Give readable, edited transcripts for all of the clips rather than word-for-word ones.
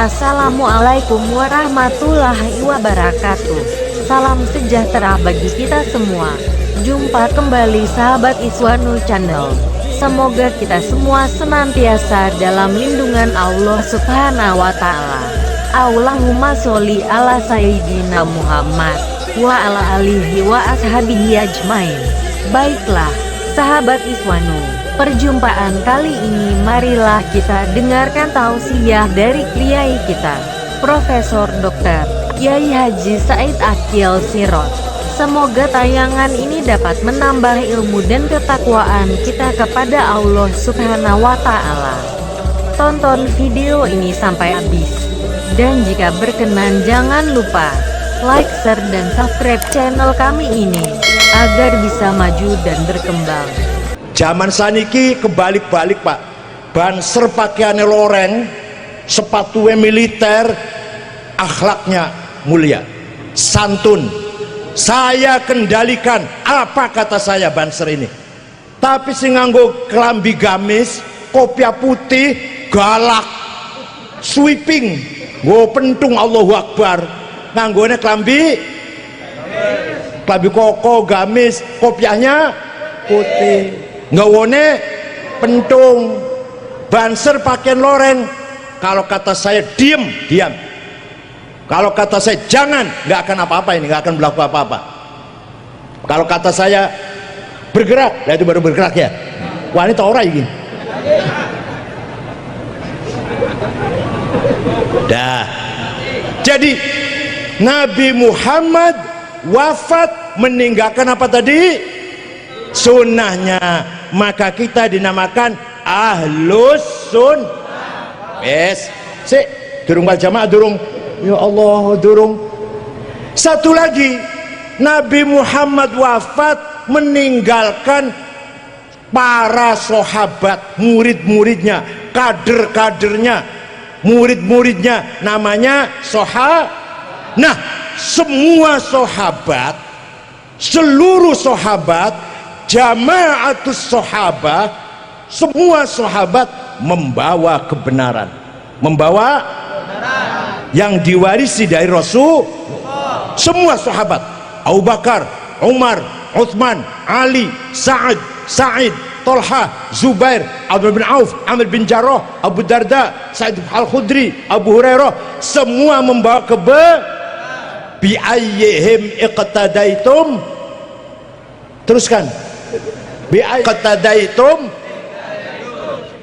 Assalamualaikum warahmatullahi wabarakatuh. Salam sejahtera bagi kita semua. Jumpa kembali sahabat Iswanu Channel. Semoga kita semua senantiasa dalam lindungan Allah Subhanahu wa Ta'ala. Allahumma sholli ala Sayyidina Muhammad wa ala alihi wa ashabihi ajmain. Baiklah, sahabat Iswanu, perjumpaan kali ini marilah kita dengarkan tausiah dari kiai kita, Profesor Dr. Kiai Haji Said Akil Sirot. Semoga tayangan ini dapat menambah ilmu dan ketakwaan kita kepada Allah Subhanahu wa Ta'ala. Tonton video ini sampai habis. Dan jika berkenan jangan lupa like, share, dan subscribe channel kami ini agar bisa maju dan berkembang. Zaman saniki kebalik-balik, Pak. Banser pakaiannya loreng, sepatunya militer, akhlaknya mulia, santun. Saya kendalikan apa kata saya banser ini. Tapi sing nganggo kelambi gamis, kopiah putih, galak, sweeping, nggo pentung Allahu Akbar. Nganggone kelambi koko, gamis, kopiahnya putih, ngawone pentung. Banser pakaian loreng. Kalau kata saya diam, diam. Kalau kata saya jangan, nggak akan apa-apa ini, nggak akan berlaku apa-apa. Kalau kata saya bergerak, nah itu baru bergerak ya. Wanita orang ini. Dah. Jadi Nabi Muhammad wafat meninggalkan apa tadi? Sunnahnya. Maka kita dinamakan ahlus sunnah. Yes. Durung wal jamaah durung. Ya Allah, durung. Satu lagi, Nabi Muhammad wafat meninggalkan para sahabat, murid-muridnya, kader-kadernya, murid-muridnya, namanya sahabat. Nah, semua sahabat, seluruh sahabat, jamaatus sahabah, semua sahabat membawa kebenaran, membawa yang diwarisi dari Rasul. Semua sahabat, Abu Bakar, Umar, Uthman, Ali, Sa'ad, Sa'id, Tolha, Zubair, Abdul bin Auf, Amir bin Jarrah, Abu Darda, Sa'id Al-Khudri, Abu Hurairah, semua membawa bi ayyihim iqtadaitum. Teruskan. Bi iqtadaitum,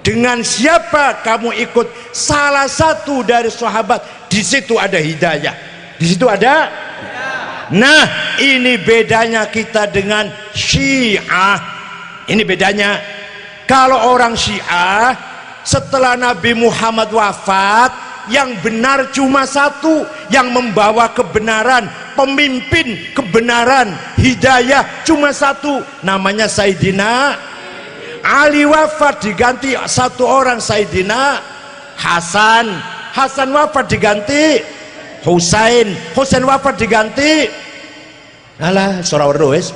dengan siapa kamu ikut salah satu dari sahabat, di situ ada hidayah, di situ ada. Nah, ini bedanya kita dengan Syiah. Ini bedanya. Kalau orang Syiah, setelah Nabi Muhammad wafat, yang benar cuma satu, yang membawa kebenaran, pemimpin kebenaran, hidayah cuma satu, namanya Sayyidina Ali. Wafat diganti satu orang, Sayyidina Hasan. Hasan wafat diganti Husain. Husain wafat diganti alah surah wes.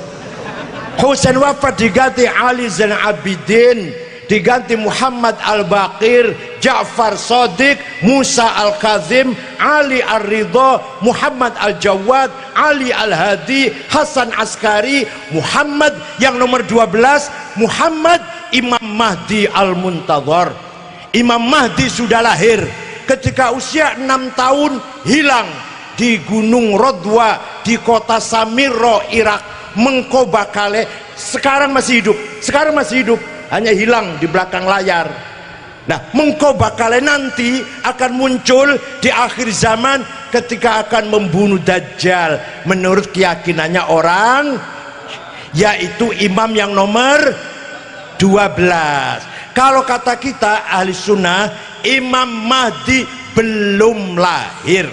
Husain wafat diganti Ali Zainal Abidin, diganti Muhammad Al-Baqir, Ja'far Shadiq, Musa Al-Kazim, Ali Ar-Ridha, Muhammad Al-Jawad, Ali Al-Hadi, Hasan Askari, Muhammad yang nomor 12, Muhammad Imam Mahdi Al-Muntadhar. Imam Mahdi sudah lahir ketika usia 6 tahun, hilang di Gunung Rodwa di kota Samirra, Irak, Mengkobakale. Sekarang masih hidup, sekarang masih hidup, hanya hilang di belakang layar. Nah, Mengkobakale nanti akan muncul di akhir zaman ketika akan membunuh Dajjal menurut keyakinannya orang, yaitu imam yang nomor 12. Kalau kata kita ahli sunnah, Imam Mahdi belum lahir.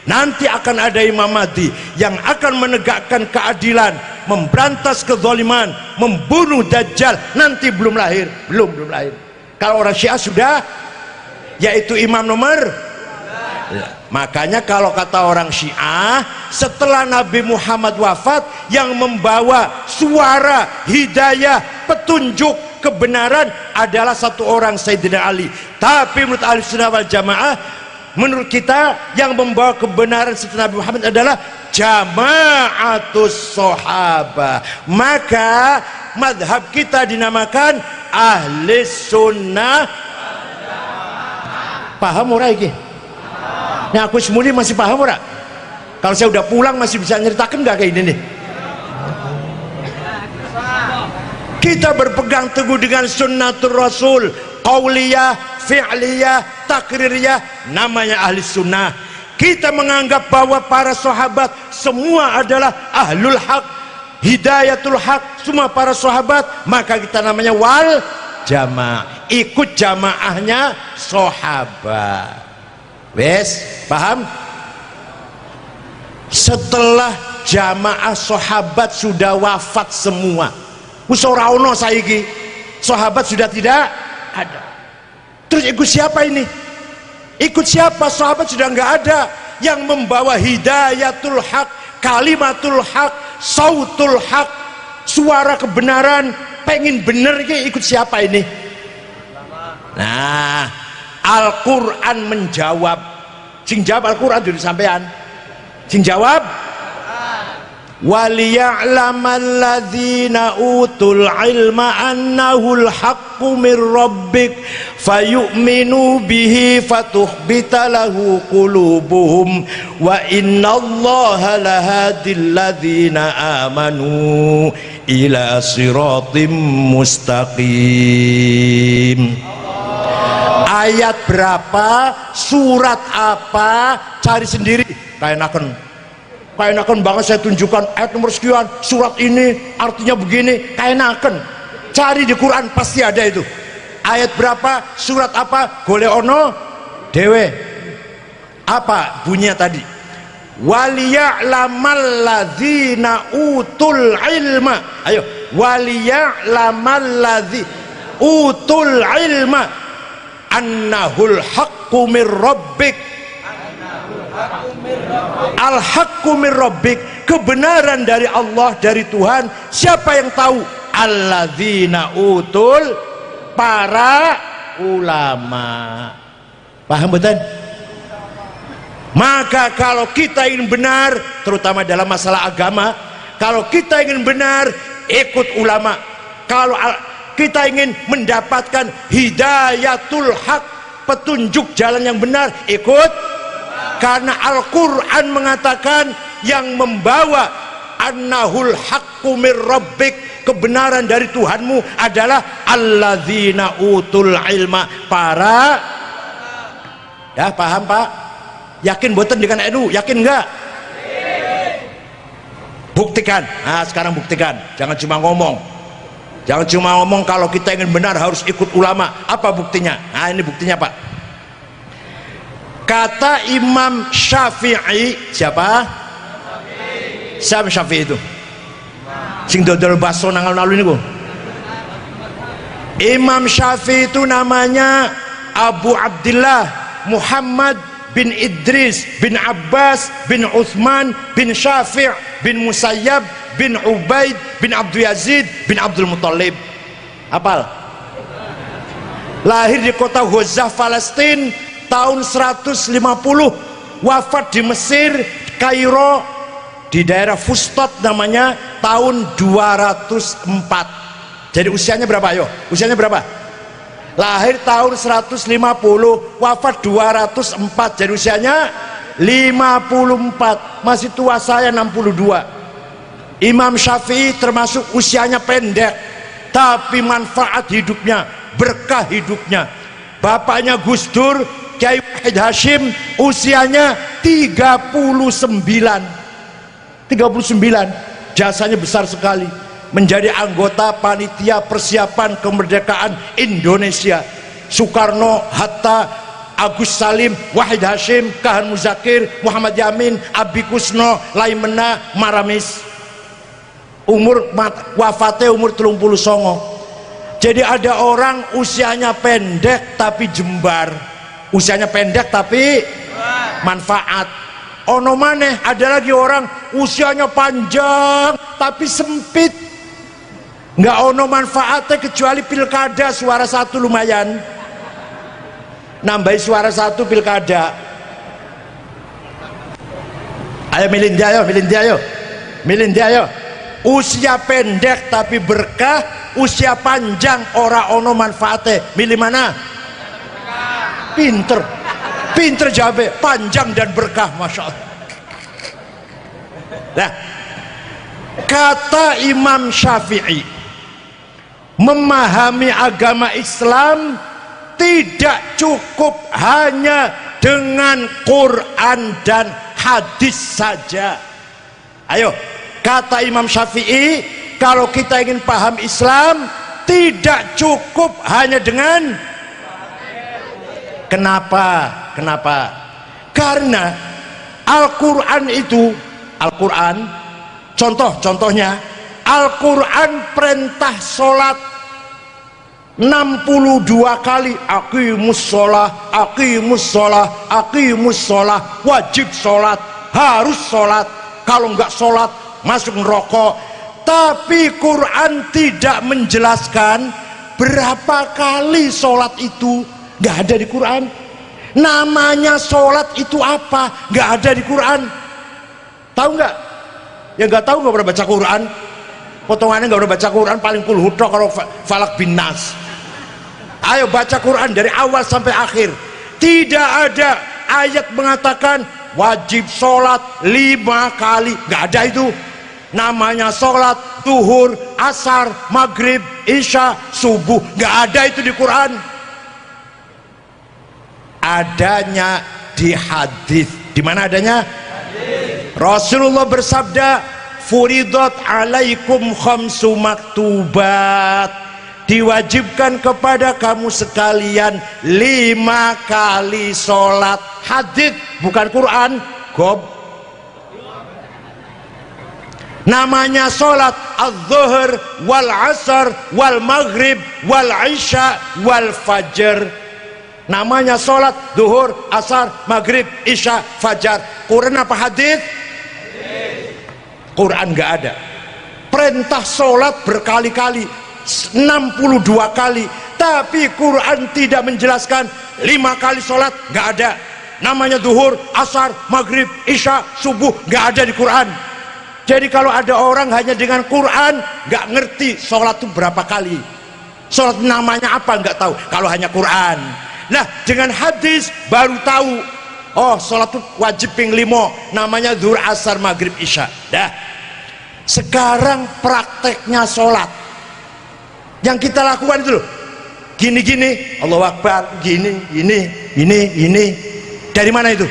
Nanti akan ada Imam Mahdi yang akan menegakkan keadilan, memberantas kezaliman, membunuh Dajjal. Nanti belum lahir, belum lahir. Kalau orang Syiah sudah, yaitu imam nomor. Makanya kalau kata orang Syiah, setelah Nabi Muhammad wafat, yang membawa suara hidayah, petunjuk, kebenaran adalah satu orang, Sayyidina Ali. Tapi menurut Ahlussunnah wal Jamaah, menurut kita yang membawa kebenaran setelah Nabi Muhammad adalah jama'atus sahabah. Maka madhab kita dinamakan ahli sunnah. Paham ora iki? Nah aku semuli masih paham ora? Kalau saya udah pulang masih bisa nyeritakan nggak kayak ini nih? Kita berpegang teguh dengan sunnatul rasul, qauliyah, fi'liyah, takririyah, namanya ahli sunnah. Kita menganggap bahwa para sahabat semua adalah ahlul haq, hidayatul haq, semua para sahabat, maka kita namanya wal jamaah, ikut jamaahnya sahabat. Wes, paham? Setelah jamaah sahabat sudah wafat semua, ora ono saiki, sahabat sudah tidak ada. Terus ikut siapa ini? Ikut siapa? Sahabat sudah nggak ada. Yang membawa hidayatul haq, kalimatul haq, sautul haq, suara kebenaran, pengen bener ini ikut siapa ini? Nah, Al-Quran menjawab. Sing jawab Al-Quran jadi sampean. Sing jawab waliya'lamal ladzina utul ilma annahul haqqu mir rabbik fayu'minu bihi fatukhbita lahu qulubuhum wa innallaha lahadil ladzina amanu ila siratim mustaqim. Ayat berapa, surat apa, cari sendiri. Kaenaken banget saya tunjukkan ayat nomor sekian, surat ini artinya begini, kaenaken. Cari di Quran pasti ada itu. Ayat berapa, surat apa, golek ono dewe. Apa bunyinya tadi? Waliya'lamal ladzina utul ilma. Ayo, waliya'lamal ladzina utul ilma annahul haqqu mir rabbik. Al-haqqu mir rabbik, kebenaran dari Allah, dari Tuhan. Siapa yang tahu? Alladzina utul, para ulama. Paham betul? Maka kalau kita ingin benar, terutama dalam masalah agama, kalau kita ingin benar, ikut ulama. Kalau kita ingin mendapatkan hidayatul haq, petunjuk jalan yang benar, ikut. Karena Al-Quran mengatakan yang membawa annahul haqqu mir rabbik, kebenaran dari Tuhanmu adalah alladzina utul ilma, para. Ya paham Pak? Yakin boten dengan NU? Yakin enggak? Buktikan. Nah sekarang buktikan, jangan cuma ngomong. Jangan cuma ngomong kalau kita ingin benar harus ikut ulama. Apa buktinya? Nah ini buktinya Pak. Kata Imam Syafi'i, siapa? Siapa Syafi'i itu? Sing dodol baso nangal-nalu ini. Imam Syafi'i itu namanya Abu Abdullah Muhammad bin Idris bin Abbas bin Uthman bin Syafi' bin Musayyab bin Ubaid bin Abdul Yazid bin Abdul Muttalib. Hafal? Lahir di kota Ghazah, Palestina tahun 150, wafat di Mesir, Kairo, di daerah Fustat namanya, tahun 204. Jadi usianya berapa? Ayo, usianya berapa? Lahir tahun 150, wafat 204, jadi usianya 54. Masih tua saya 62. Imam Syafi'i termasuk usianya pendek, tapi manfaat hidupnya, berkah hidupnya. Bapaknya Gus Dur, Kiai Wahid Hashim, usianya 39. Jasanya besar sekali, menjadi anggota panitia persiapan kemerdekaan Indonesia. Soekarno, Hatta, Agus Salim, Wahid Hashim, Kahan Muzakir, Muhammad Yamin, Abi Kusno, Laimena, Maramis. Wafatnya umur 39. Jadi ada orang usianya pendek tapi jembar, usianya pendek tapi manfaat. Ono maneh ada lagi orang usianya panjang tapi sempit, nggak ono manfaatnya kecuali pilkada suara satu lumayan, nambahi suara satu pilkada. Ayo milih dia, ayo milih dia, ayo milih dia, ayo. Usia pendek tapi berkah, usia panjang ora ono manfaate, milih mana? Pinter, pinter jabe, panjang dan berkah, masya Allah. Nah, kata Imam Syafi'i, memahami agama Islam tidak cukup hanya dengan Quran dan hadis saja. Ayo, kata Imam Syafi'i, kalau kita ingin paham Islam tidak cukup hanya dengan. Kenapa? Karena Al-Quran itu, Al-Quran, contohnya Al-Quran perintah sholat 62 kali, aqimus sholah, aqimus sholah, aqimus sholah, wajib sholat, harus sholat, kalau enggak sholat masuk neraka. Tapi Quran tidak menjelaskan berapa kali sholat itu, enggak ada di Quran. Namanya sholat itu apa, enggak ada di Quran. Tahu enggak? Yang enggak tahu enggak pernah baca Quran. Potongannya enggak pernah baca Quran, paling puluh hutok kalau falak bin nas. Ayo baca Quran dari awal sampai akhir. Tidak ada ayat mengatakan wajib sholat 5 kali, nggak ada itu. Namanya sholat zuhur, asar, maghrib, isya, subuh, nggak ada itu di Quran. Adanya di hadis. Di mana adanya? Hadis. Rasulullah bersabda, furidat alaikum khamsu maktubat, diwajibkan kepada kamu sekalian 5 kali sholat. Hadis, bukan Quran. Gob. Namanya sholat az-zuhr wal asar wal maghrib wal isya wal fajr. Namanya sholat zuhur, asar, maghrib, isya, fajar. Quran apa hadis? Quran nggak ada. Perintah sholat berkali-kali, 62 kali, tapi Quran tidak menjelaskan 5 kali sholat, nggak ada. Namanya zuhur, asar, maghrib, isya, subuh, nggak ada di Quran. Jadi kalau ada orang hanya dengan Quran nggak ngerti sholat itu berapa kali, sholat namanya apa nggak tahu kalau hanya Quran. Nah, dengan hadis baru tahu, oh sholat itu wajib ping 5, namanya zuhur, asar, maghrib, isya. Dah. Sekarang prakteknya sholat yang kita lakukan itu loh, gini-gini, Allahu Akbar, gini. Dari mana itu?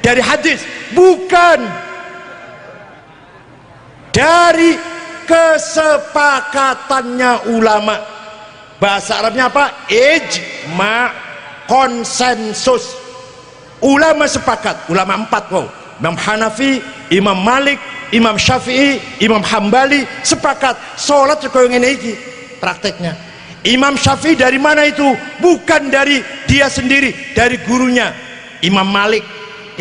Dari hadis? Bukan. Dari kesepakatannya ulama. Bahasa Arabnya apa? Ijma', konsensus. Ulama sepakat, ulama 4 wow. Imam Hanafi, Imam Malik, Imam Syafi'i, Imam Hambali sepakat sholat kaya ngene iki prakteknya. Imam Syafi'i dari mana itu? Bukan dari dia sendiri, dari gurunya Imam Malik.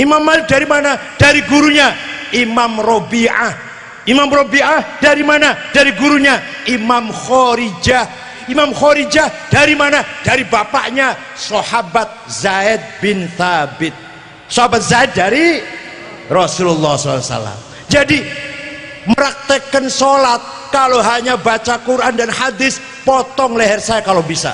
Imam Malik dari mana? Dari gurunya Imam Robi'ah. Imam Robi'ah dari mana? Dari gurunya Imam Khorijah. Imam Khorijah dari mana? Dari bapaknya sahabat Zaid bin Thabit. Sahabat Zaid dari Rasulullah SAW. Jadi meraktekkan sholat, kalau hanya baca Quran dan hadis, potong leher saya kalau bisa.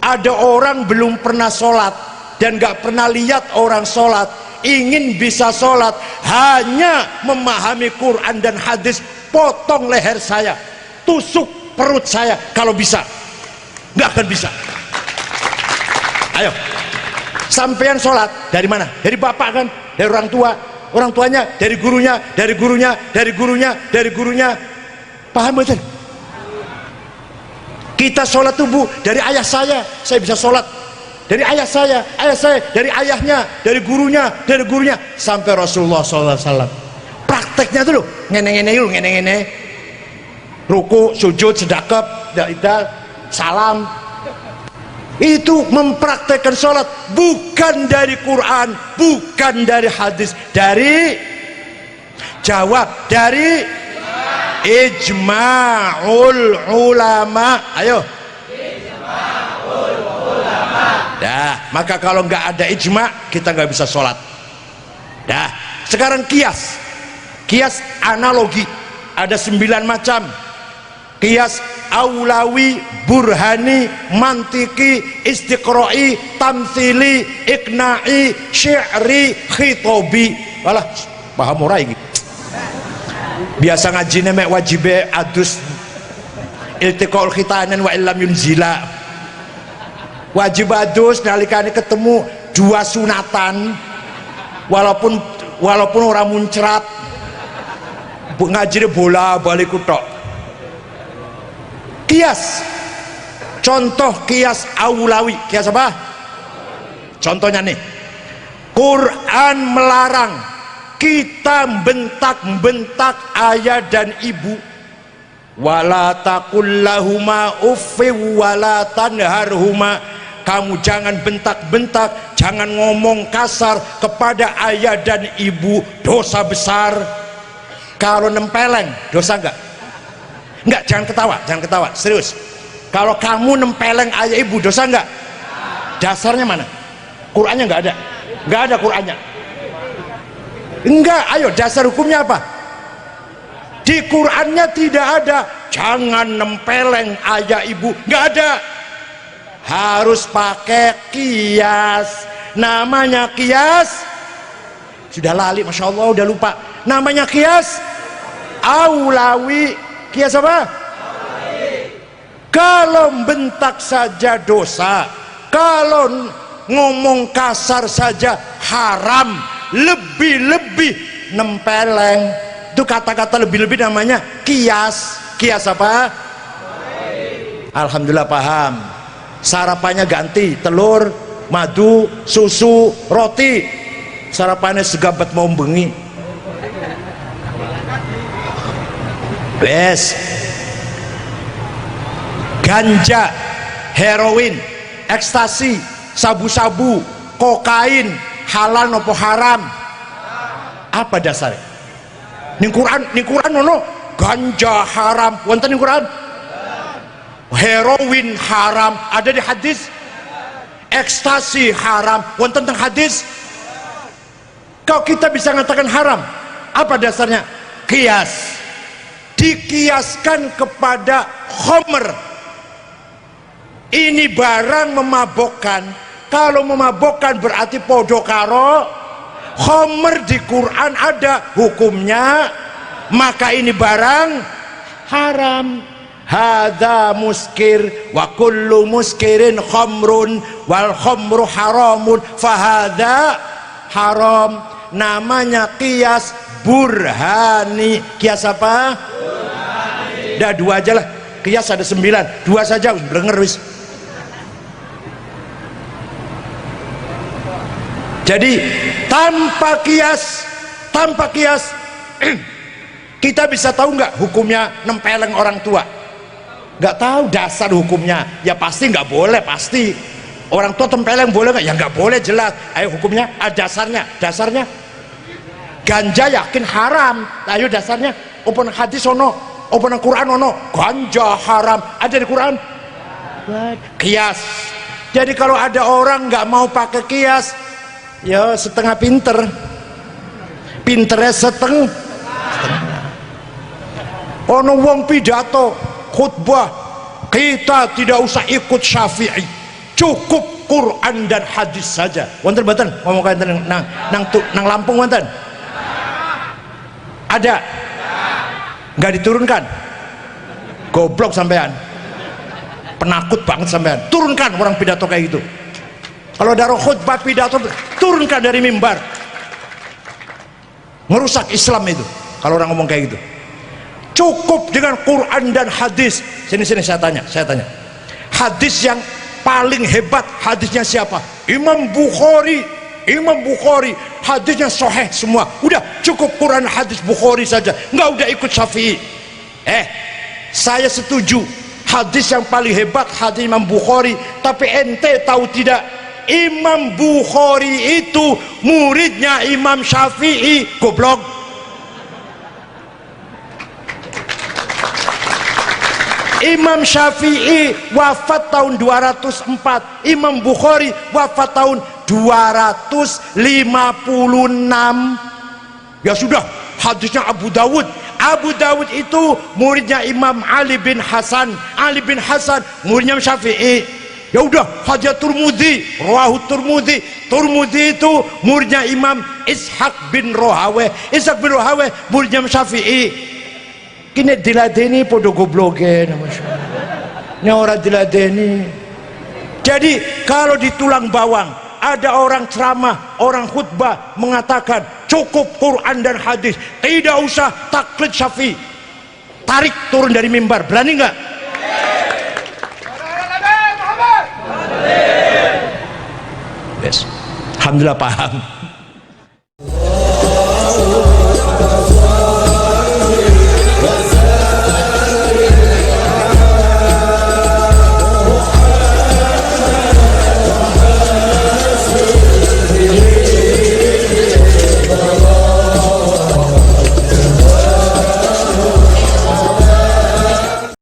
Ada orang belum pernah sholat dan gak pernah lihat orang sholat, ingin bisa sholat, hanya memahami Quran dan hadis, potong leher saya, tusuk perut saya kalau bisa. Gak akan bisa. Ayo, sampean sholat dari mana? Dari bapak kan? Dari orang tua. Orang tuanya, dari gurunya, dari gurunya, dari gurunya, dari gurunya. Paham betul? Kita sholat tubuh dari ayah saya bisa sholat. Dari ayah saya dari ayahnya, dari gurunya, sampai Rasulullah SAW. Prakteknya tuh loh, ngene-ngene, ruku, sujud, sedekap, salam. Itu mempraktekkan sholat, bukan dari Quran, bukan dari hadis, dari jawab, dari ijma'ul ulama. Ayo, ijma'ul ulama. Dah, maka kalau nggak ada ijma', kita nggak bisa sholat. Dah, sekarang kias. Kias analogi ada 9 macam. Kias aulawi, burhani, mantiki, istiqra'i, tamthili, ikna'i, syi'ri, khitobi. Walah, paham ora iki? Biasa ngajine mek wajibe adus iltiqaul khitanan wa illam yunzila. Wajib adus nalikane ketemu 2 sunatan walaupun orang muncrat ngajine bola balik kutok. Kias, contoh kias aulawi. Kias apa? Contohnya nih, Quran melarang kita bentak-bentak ayah dan ibu. Wala taqul lahuma uffi wala tanharhuma. Kamu jangan bentak-bentak, jangan ngomong kasar kepada ayah dan ibu, dosa besar. Kalau nempeleng, dosa enggak? Enggak, jangan ketawa, serius. Kalau kamu nempeleng ayah ibu, dosa enggak? Dasarnya mana? Qurannya enggak ada Qurannya. Enggak, ayo dasar hukumnya apa? Di Qurannya tidak ada jangan nempeleng ayah ibu, enggak ada. Harus pakai kias. Namanya kias, sudah lali, masya Allah, udah lupa. Namanya kias aulawi. Kias apa? Kalau bentak saja dosa, kalau ngomong kasar saja haram, lebih-lebih nempeleng. Itu kata-kata lebih-lebih namanya kias. Kias apa? Alhamdulillah paham. Sarapannya ganti telur, madu, susu, roti. Sarapannya segabat mau bengi. Wes. Ganja, heroin, ekstasi, sabu-sabu, kokain, halal nopo haram? Apa dasarnya? Ning Quran ono ganja haram, wonten ning Quran? Heroin haram, ada di hadis. Ekstasi haram, wonten teng hadis. Kalau kita bisa mengatakan haram, apa dasarnya? Kias. Dikiaskan kepada khomer. Ini barang memabokkan. Kalau memabokkan berarti podo karo khomer. Di Quran ada hukumnya, maka ini barang haram. Hadza muskir wa kullu muskirin khamrun wal khamru haramun fahadza haram. Namanya kias burhani. Kias apa? Burhani. Dah 2 aja lah. Kias ada 9, 2 saja blenger wis. Jadi tanpa kias kita bisa tahu nggak hukumnya nempeleng orang tua? Nggak tahu dasar hukumnya. Ya pasti nggak boleh, pasti. Orang tua tempeleng boleh nggak? Ya nggak boleh, jelas. Ayo hukumnya, dasarnya. Ganja yakin haram. Ayo dasarnya. Open hadis ono, open Quran ono. Ganja haram. Ada di Quran? Kias. Jadi kalau ada orang nggak mau pakai kias, ya setengah pinter. Pinternya setengah. Ono wong pidato khutbah, kita tidak usah ikut Syafi'i, cukup Quran dan hadis saja. Wonten mboten ngomong kanten nang Lampung wonten? Ada? Enggak diturunkan? Goblok sampean. Penakut banget sampean. Turunkan orang pidato kayak gitu. Kalau ada khutbah pidato, turunkan dari mimbar. Merusak Islam itu kalau orang ngomong kayak gitu. Cukup dengan Quran dan hadis. Sini saya tanya. Hadis yang paling hebat hadisnya siapa? Imam Bukhari. Hadisnya sahih semua. Udah cukup Quran hadis Bukhari saja. Nggak udah ikut Syafi'i. Saya setuju. Hadis yang paling hebat hadis Imam Bukhari. Tapi ente tahu tidak? Imam Bukhari itu muridnya Imam Syafi'i. Goblok. Imam Syafi'i wafat tahun 204, Imam Bukhari wafat tahun 256. Ya sudah, hadisnya Abu Dawud. Abu Dawud itu muridnya Imam Ali bin Hasan. Ali bin Hasan muridnya Syafi'i. Ya udah, hadis Turmudi, rawahu Turmudi. Turmudi itu muridnya Imam Ishaq bin Rohawe. Ishaq bin Rohawe muridnya Syafi'i. Kini diladeni podo gobloge nama nya orang diladeni. Jadi kalau di tulang bawang ada orang ceramah, orang khutbah mengatakan cukup Quran dan hadis, tidak usah taklid Syafi'i, tarik turun dari mimbar, berani nggak? Yes. Alhamdulillah paham.